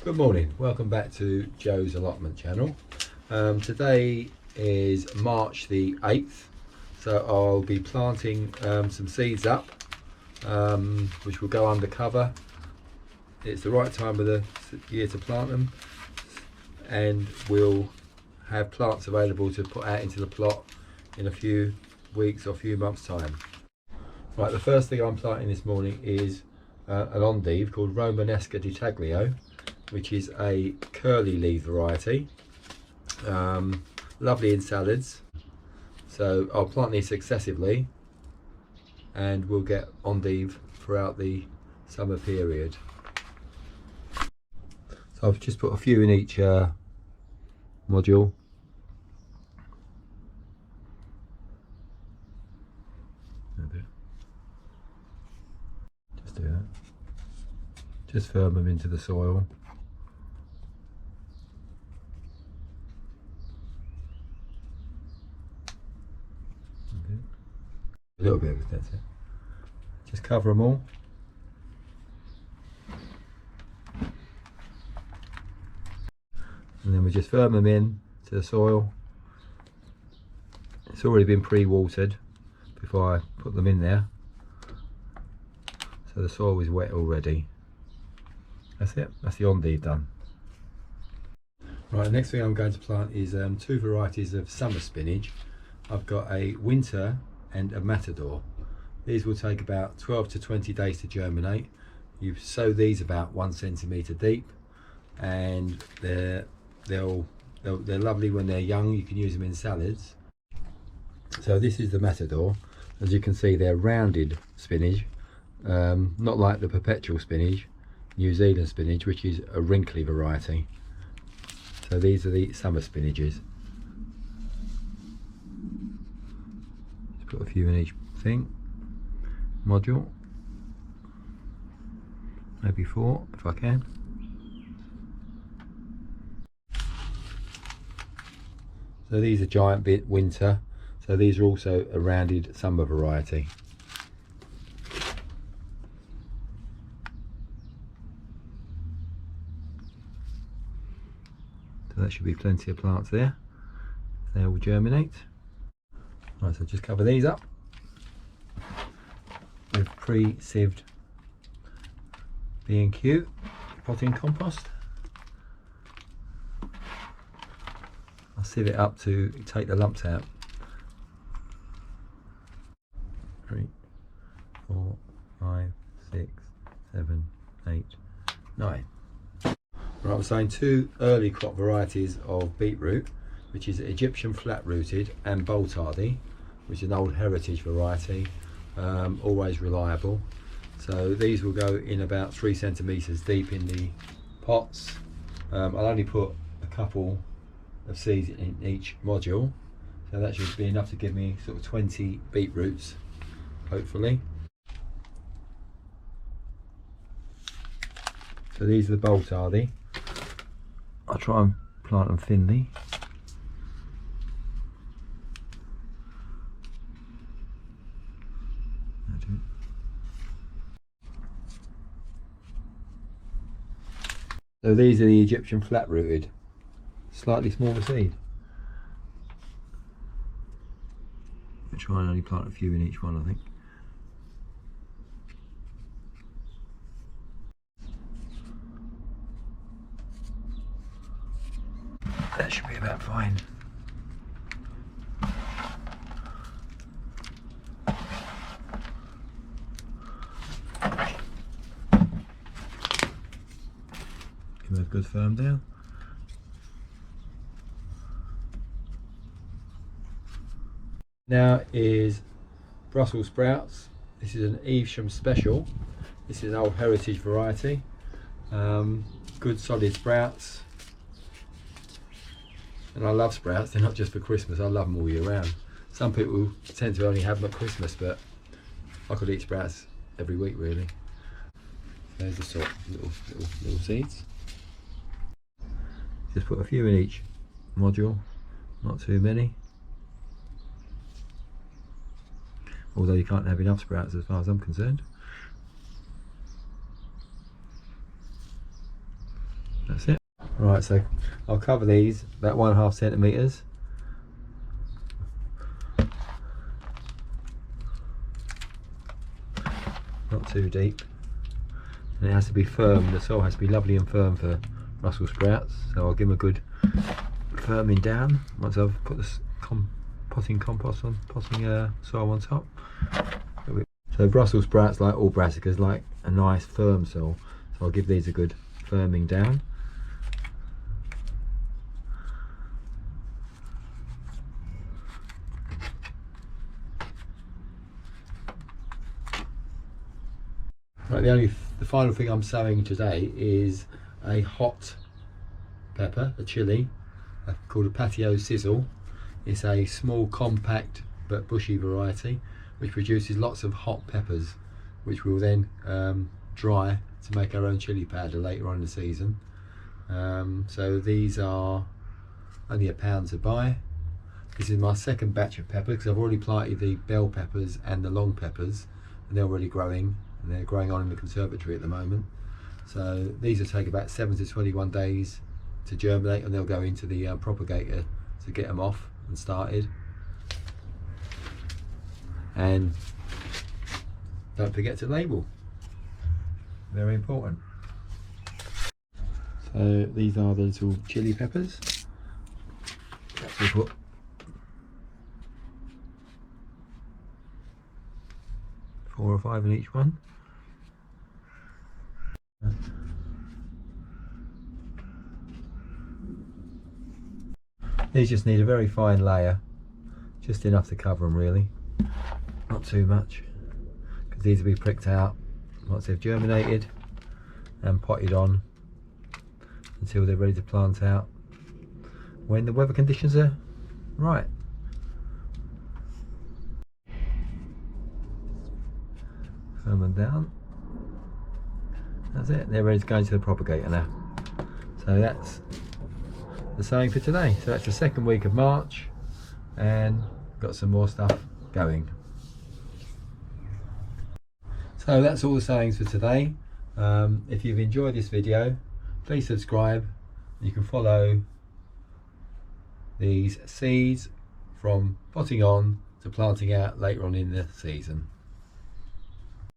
Good morning, welcome back to Joe's Allotment channel. Today is March the 8th, so I'll be planting some seeds up, which will go under cover. It's the right time of the year to plant them, and we'll have plants available to put out into the plot in a few weeks or few months time. Right, the first thing I'm planting this morning is an endive called Romanesque Taglio, which is a curly leaf variety, lovely in salads. So I'll plant these successively and we'll get endive throughout the summer period. So I've just put a few in each module. Just do that. Just firm them into the soil. A little bit of it, that's it. Just cover them all. And then we just firm them in to the soil. It's already been pre-watered before I put them in there, so the soil is wet already. That's it, that's the endive done. Right, the next thing I'm going to plant is two varieties of summer spinach. I've got a winter and a matador. These will take about 12 to 20 days to germinate. You sow these about 1 centimetre deep, and they're lovely when they're young. You can use them in salads. So this is the matador. As you can see, they're rounded spinach, not like the perpetual spinach, New Zealand spinach, which is a wrinkly variety. So these are the summer spinaches. Put a few in each module, maybe 4 if I can. So these are giant bit winter, so these are also a rounded summer variety. So that should be plenty of plants there. They will germinate. Right, so just cover these up with pre-sieved B&Q potting compost. I'll sieve it up to take the lumps out. 3, 4, 5, 6, 7, 8, 9. Right, I'm sowing 2 early crop varieties of beetroot, which is Egyptian flat-rooted and bolt-hardy, which is an old heritage variety, always reliable. So these will go in about 3 centimetres deep in the pots. I'll only put a couple of seeds in each module, so that should be enough to give me sort of 20 beetroots, hopefully. So these are the bolt-hardy. I'll try and plant them thinly. So these are the Egyptian flat-rooted, slightly smaller seed. I'll try and only plant a few in each one, I think. That should be about fine. Give them a good firm down. Now is Brussels sprouts. This is an Evesham special. This is an old heritage variety. Good solid sprouts. And I love sprouts, they're not just for Christmas, I love them all year round. Some people tend to only have them at Christmas, but I could eat sprouts every week really. There's the sort of little seeds. Just put a few in each module, not too many. Although you can't have enough sprouts as far as I'm concerned. Right, so I'll cover these about 1.5 centimetres. Not too deep. And it has to be firm, the soil has to be lovely and firm for Brussels sprouts. So I'll give them a good firming down once I've put this potting soil on top. So Brussels sprouts, like all brassicas, like a nice firm soil. So I'll give these a good firming down. Right, the final thing I'm sowing today is a hot pepper, a chili, called a patio sizzle. It's a small, compact but bushy variety which produces lots of hot peppers, which we'll then dry to make our own chili powder later on in the season. So these are only £1 to buy. This is my second batch of peppers because I've already planted the bell peppers and the long peppers, and they're already growing, and they're growing on in the conservatory at the moment. So these will take about 7 to 21 days to germinate, and they'll go into the propagator to get them off and started. And don't forget to label, very important. So these are the little chili peppers. We put four or five in each one. These just need a very fine layer, just enough to cover them really, not too much, because these will be pricked out once they've germinated and potted on until they're ready to plant out when the weather conditions are right. Firm them down. That's it, they're ready to go into the propagator now. So that's the sowing for today. So that's the second week of March, and got some more stuff going. So that's all the sowings for today. If you've enjoyed this video, please subscribe. You can follow these seeds from potting on to planting out later on in the season.